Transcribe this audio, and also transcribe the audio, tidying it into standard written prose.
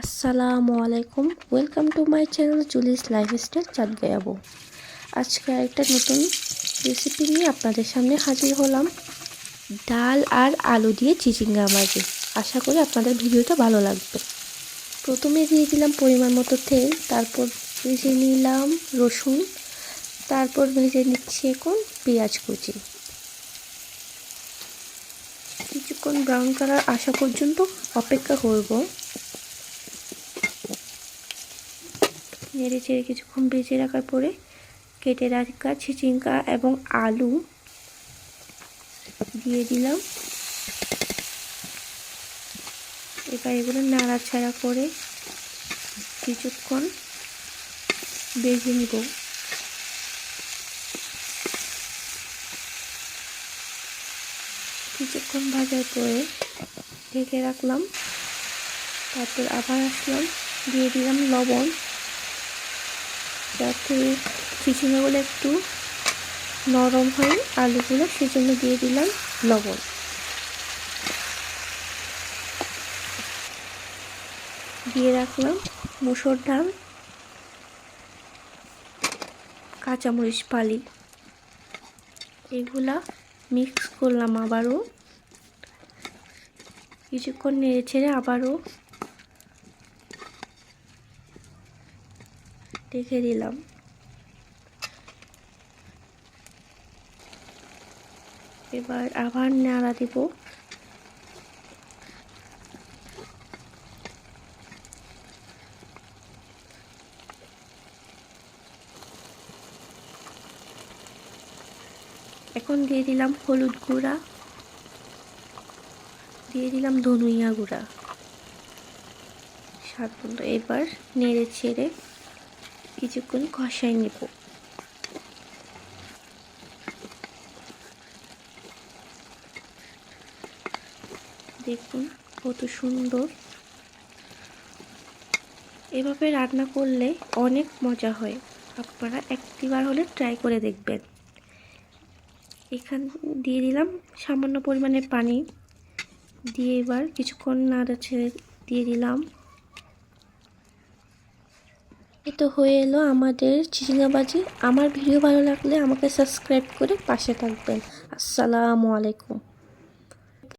আসসালামু আলাইকুম, welcome to my channel Juli's lifestyle চাঁদ গায়াবো। আজকে একটা নতুন রেসিপি নিয়ে আপনাদের সামনে হাজির হলাম। ডাল আর আলু দিয়ে চিচিঙ্গা ভাজি। আশা করি আপনাদের ভিডিওটা ভালো লাগবে। প্রথমে দিয়ে দিলাম পরিমাণ মতো তেল, তারপর ভেজে নিলাম রসুন, তারপর ভেজে নিচ্ছি এখন পেঁয়াজ কুচি। কিছুক্ষণ ব্রাউন কালার আসা পর্যন্ত অপেক্ষা করব। নেড়ে চেড়ে কিছুক্ষণ ভেজে রাখার পরে কেটে রাখা চিচিঙ্গা এবং আলু দিয়ে দিলাম। এবার এগুলো নাড়াচাড়া করে কিছুক্ষণ ভেজে নিব। কিছুক্ষণ ভাজার পরে ঢেকে রাখলাম, তারপর আবার আসলাম, দিয়ে দিলাম লবণ, যাতে চিচিঙ্গাগুলো একটু নরম হয় আলুগুলো, সেজন্য দিয়ে দিলাম লবণ। দিয়ে রাখলাম মসুর ডাল, কাঁচামরিচ ফালি, এগুলা মিক্স করলাম। আবারও কিছুক্ষণ নেড়ে ছেড়ে আবারও রেখে দিলাম। এবার আবার নাড়া দিব। এখন দিয়ে দিলাম হলুদ গুঁড়া, দিয়ে দিলাম ধনিয়া গুঁড়া স্বাদ মতো। এবার নেড়ে ছেড়ে কিছুক্ষণ কষাই নেব। দেখুন কত সুন্দর। এভাবে রান্না করলে অনেক মজা হয়, আপনারা একটিবার হলে ট্রাই করে দেখবেন। এখানে দিয়ে দিলাম সামান্য পরিমাণে পানি, দিয়ে এবার কিছুক্ষণ নাড়া ছেড়ে দিয়ে দিলাম। এই তো হয়ে এলো আমাদের চিচিঙ্গা ভাজি। আমার ভিডিও ভালো লাগলে আমাকে সাবস্ক্রাইব করে পাশে থাকবেন। আসসালামু আলাইকুম।